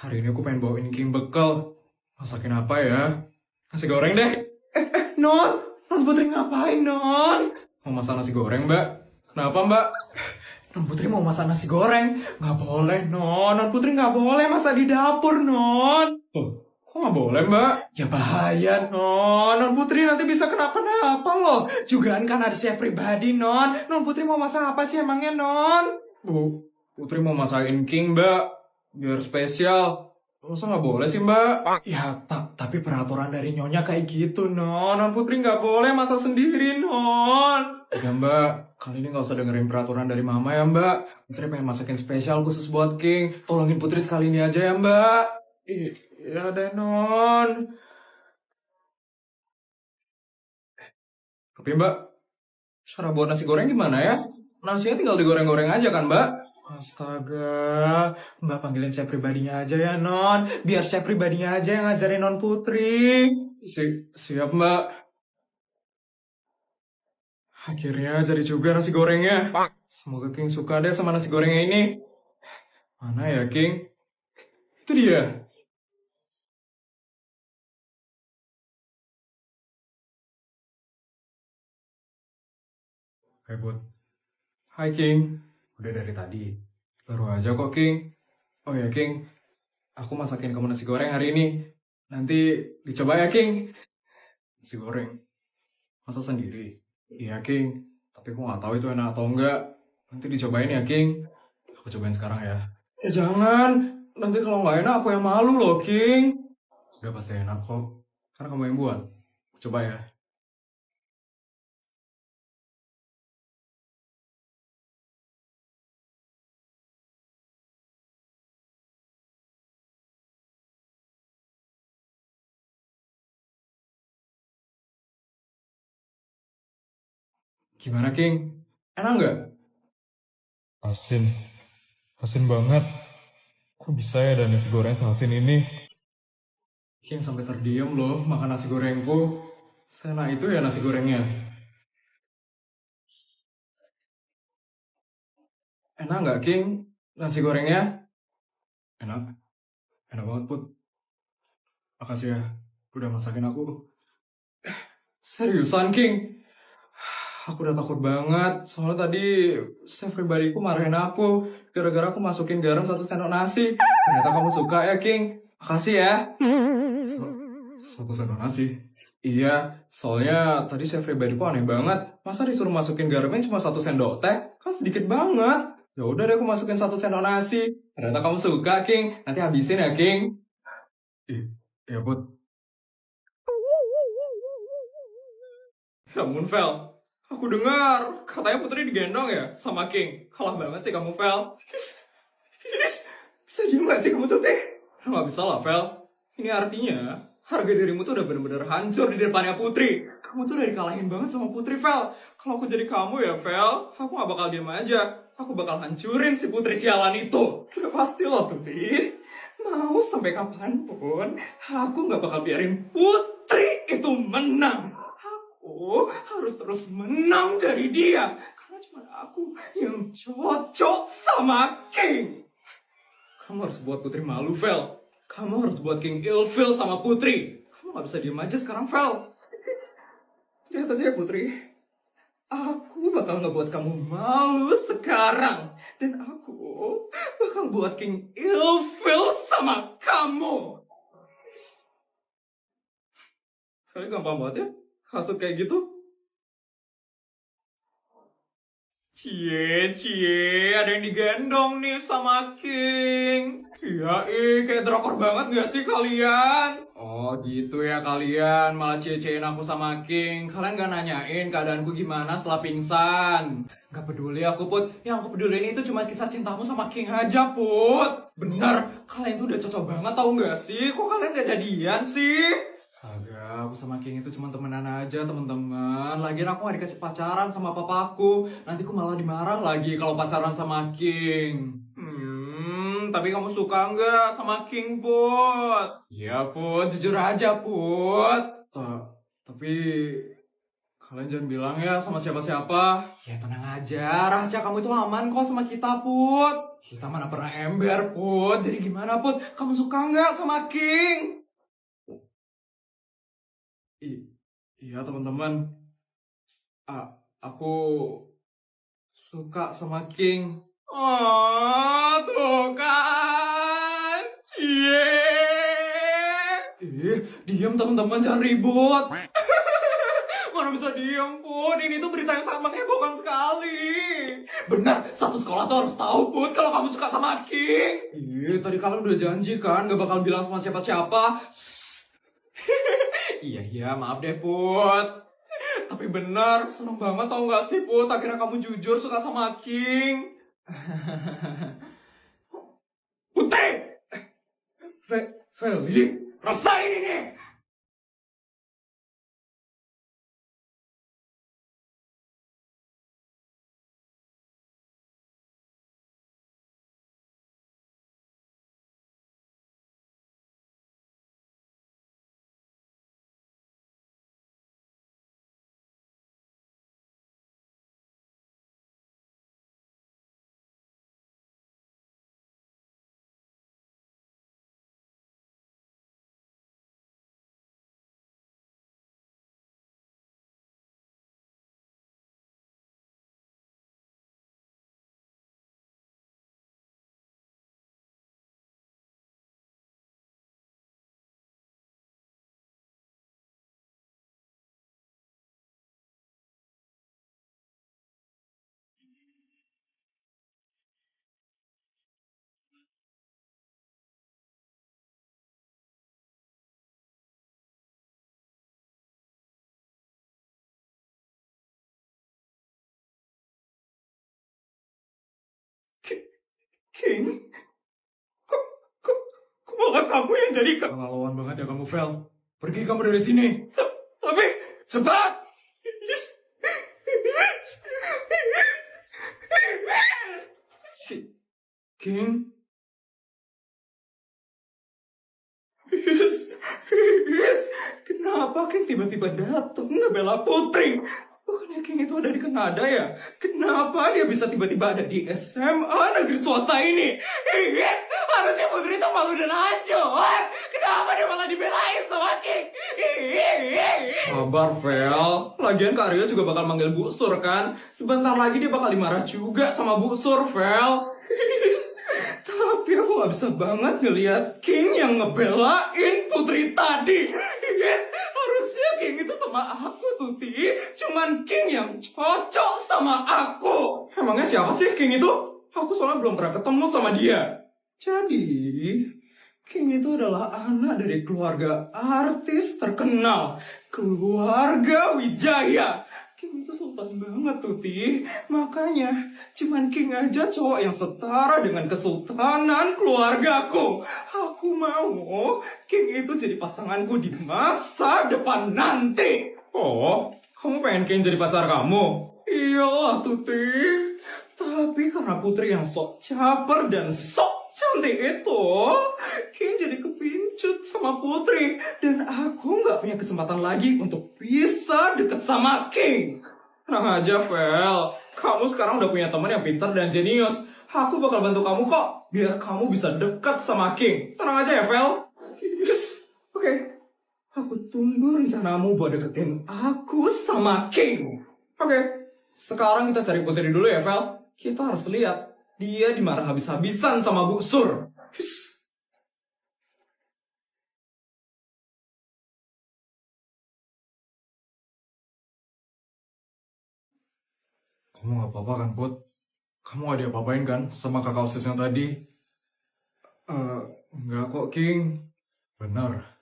Hari ini aku pengen bawain King bekal. Masakin apa ya? Nasi goreng deh. Non Putri ngapain, Non? Mau masak nasi goreng, Mbak? Kenapa, Mbak? Non Putri mau masak nasi goreng? Nggak boleh, Non Putri nggak boleh masak di dapur, Non. Oh, kok nggak boleh, Mbak? Ya bahaya, Non Putri nanti bisa kenapa-napa loh. Jugaan kan ada chef pribadi, Non Putri mau masak apa sih emangnya, Non? Putri mau masakin King, Mbak. Biar spesial. Masa nggak boleh sih, Mbak? Ya, tapi peraturan dari Nyonya kayak gitu, Non Putri nggak boleh masak sendiri, Non. Ya, Mbak. Kali ini nggak usah dengerin peraturan dari Mama ya, Mbak. Putri pengen masakin spesial khusus buat King. Tolongin Putri sekali ini aja ya, Mbak. Iya deh, Non. Tapi, Mbak, cara buat nasi goreng gimana ya? Nasinya tinggal digoreng-goreng aja kan, Mbak? Astaga, Mbak panggilin chef pribadinya aja ya, Non. Biar chef pribadinya aja yang ngajarin Non Putri. Siap, Mbak. Akhirnya jadi juga nasi gorengnya. Semoga King suka deh sama nasi gorengnya ini. Mana ya, King? Itu dia. Oke, Bud. Hai, King. Udah dari tadi. Baru aja kok, King. Oh ya, King. Aku masakin kamu nasi goreng hari ini. Nanti dicoba ya, King. Nasi goreng. Masa sendiri? Iya, King. Tapi aku nggak tahu itu enak atau enggak. Nanti dicobain ya, King. Aku cobain sekarang ya. Jangan. Nanti kalau nggak enak aku yang malu loh, King. Udah pasti enak kok. Karena kamu yang buat. Coba ya. Gimana, King? Enak nggak? Asin, asin banget. Kok bisa ya ada nasi goreng seasin ini? King sampai terdiam loh makan nasi gorengku. Sena itu ya nasi gorengnya. Enak nggak, King? Nasi gorengnya? Enak. Enak banget, Put. Makasih ya. Udah masakin aku. Seriusan, King? Aku udah takut banget. Soalnya tadi chef pribadiku marahin aku. Gara-gara aku masukin garam 1 sendok nasi. Ternyata kamu suka ya, King. Makasih ya. 1 sendok nasi? Iya, soalnya tadi chef pribadiku aneh banget. Masa disuruh masukin garamnya cuma 1 sendok teh? Kan sedikit banget. Ya udah deh aku masukin 1 sendok nasi. Ternyata kamu suka, King. Nanti habisin ya, King. Ya, Bud. Ya ampun, Vel. Aku dengar, katanya Putri digendong ya sama King. Kalah banget sih kamu, Vel. Bisa diem gak sih kamu tuh, Teh? Gak bisa lah, Vel. Ini artinya, harga dirimu tuh udah bener-bener hancur di depannya Putri. Kamu tuh udah dikalahin banget sama Putri, Vel. Kalau aku jadi kamu ya, Vel, aku gak bakal diem aja. Aku bakal hancurin si Putri sialan itu. Udah pasti loh, Putri. Mau sampai kapanpun, aku gak bakal biarin Putri itu menang. Aku harus terus menang dari dia. Karena cuma aku yang cocok sama King. Kamu harus buat Putri malu, Vel. Kamu harus buat King ilfil sama Putri. Kamu gak bisa diem aja sekarang, Vel. Lihat aja ya, Putri. Aku bakal ngebuat kamu malu sekarang. Dan aku bakal buat King ilfil sama kamu. Kalian gampang banget ya kasut kayak gitu. Cie, ada yang digendong nih sama King. Iya, kayak drakor banget gak sih kalian? Oh gitu ya kalian, malah cie-ciein aku sama King. Kalian gak nanyain keadaanku gimana setelah pingsan. Gak peduli aku, Put. Yang aku peduli itu cuma kisah cintamu sama King aja, Put. Bener, kalian tuh udah cocok banget tau gak sih? Kok kalian gak jadian sih? Agak, aku sama King itu cuma temenan aja, teman-teman. Lagian aku gak dikasih pacaran sama papaku. Nanti aku malah dimarah lagi kalau pacaran sama King. Tapi kamu suka nggak sama King, Put? Iya, Put. Jujur aja, Put. Tapi kalian jangan bilang ya sama siapa-siapa. Ya tenang aja, rahasia kamu itu aman kok sama kita, Put. Kita mana pernah ember, Put. Jadi gimana, Put? Kamu suka nggak sama King? Iya, teman-teman. Aku suka sama King. Oh, tuh kan. Cie. Diam teman-teman, jangan ribut. Mana bisa diam, Put? Ini tuh berita yang sangat menghebohkan sekali. Benar, satu sekolah tuh harus tahu, Put, kalau kamu suka sama King. Tadi kalian udah janji kan, gak bakal bilang sama siapa-siapa. Iya, maaf deh, Put. Tapi benar, seneng banget tau gak sih, Put? Akhirnya kamu jujur suka sama King. Putri! Feli, rasain ini! King? Kok malah kamu yang jadi keterlaluan banget ya kamu, Vel. Pergi kamu dari sini. Tapi, cepat! King? Kenapa King tiba-tiba datang ngebela Putri? Bukannya King itu ada di Kanada ya? Kenapa dia bisa tiba-tiba ada di SMA negeri swasta ini? Harusnya Putri itu malu dan hancur. Kenapa dia malah dibelain sama King? Sabar, Vel. Lagian Kak Aryo juga bakal manggil Bu Sur kan? Sebentar lagi dia bakal dimarah juga sama Bu Sur, Vel. Tapi aku gak bisa banget ngelihat King yang ngebelain Putri tadi. Harusnya King itu sama aku, Tuti. Cuman King yang cocok sama aku. Emangnya siapa sih King itu? Aku soalnya belum pernah ketemu sama dia. Jadi, King itu adalah anak dari keluarga artis terkenal. Keluarga Wijaya. King itu sultan banget, Tuti. Makanya, cuman King aja cowok yang setara dengan kesultanan keluargaku. Aku mau King itu jadi pasanganku di masa depan nanti. Oh, kamu pengen King jadi pacar kamu? Iyalah, Tuti. Tapi karena Putri yang sok caper dan sok cantik itu, King jadi kepincut sama Putri. Dan aku gak punya kesempatan lagi untuk bisa deket sama King. Tenang aja, Vel. Kamu sekarang udah punya teman yang pintar dan jenius. Aku bakal bantu kamu kok, biar kamu bisa dekat sama King. Tenang aja ya, Vel. Yes. Oke. Aku tunggu rencanamu buat deketin aku sama King. Oke. Sekarang kita cari Putri dulu ya, Vel. Kita harus lihat dia dimarah habis-habisan sama Bu Sur. Kamu gak apa-apa kan, Put? Kamu gak diapa-apain kan sama kakak OSIS yang tadi? Enggak kok, King. Benar.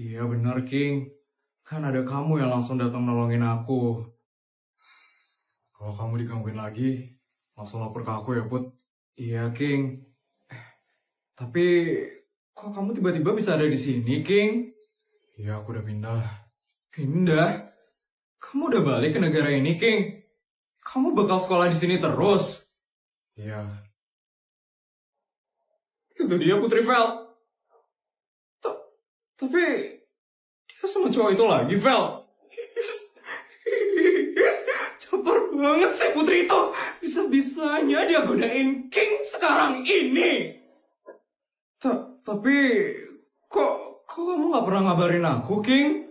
Iya benar, King. Kan ada kamu yang langsung datang nolongin aku. Kalau kamu digangguin lagi, langsung lapor ke aku ya, Put. Iya, King. Tapi, kok kamu tiba-tiba bisa ada di sini, King? Iya, aku udah pindah. Pindah? Kamu udah balik ke negara ini, King? Kamu bakal sekolah di sini terus? Iya. Itu dia Putri Vel. Tapi, dia sama cowok itu lagi, Vel. Sabar banget sih Putri itu. Bisa-bisanya dia godain King sekarang ini. Tapi kok kamu nggak pernah ngabarin aku, King?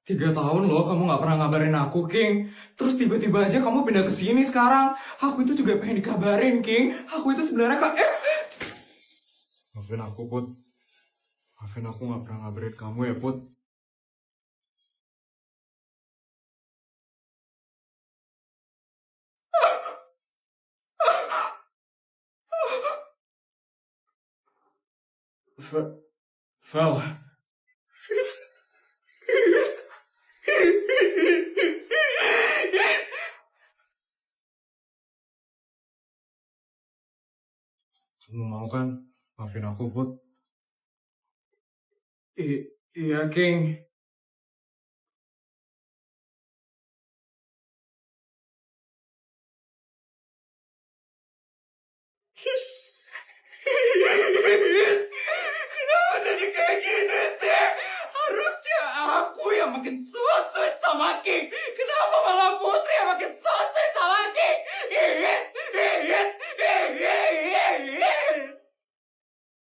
3 tahun loh kamu nggak pernah ngabarin aku, King. Terus tiba-tiba aja kamu pindah ke sini sekarang. Aku itu juga pengen dikabarin, King. Aku itu sebenarnya Maafin aku, Put. Maafin aku nggak pernah ngabarin kamu ya, Put. Vel. Kamu mau kan maafin aku, Put? Iya, King. Kenapa jadi kayak gini sih? Harusnya aku yang makin sweet sama King.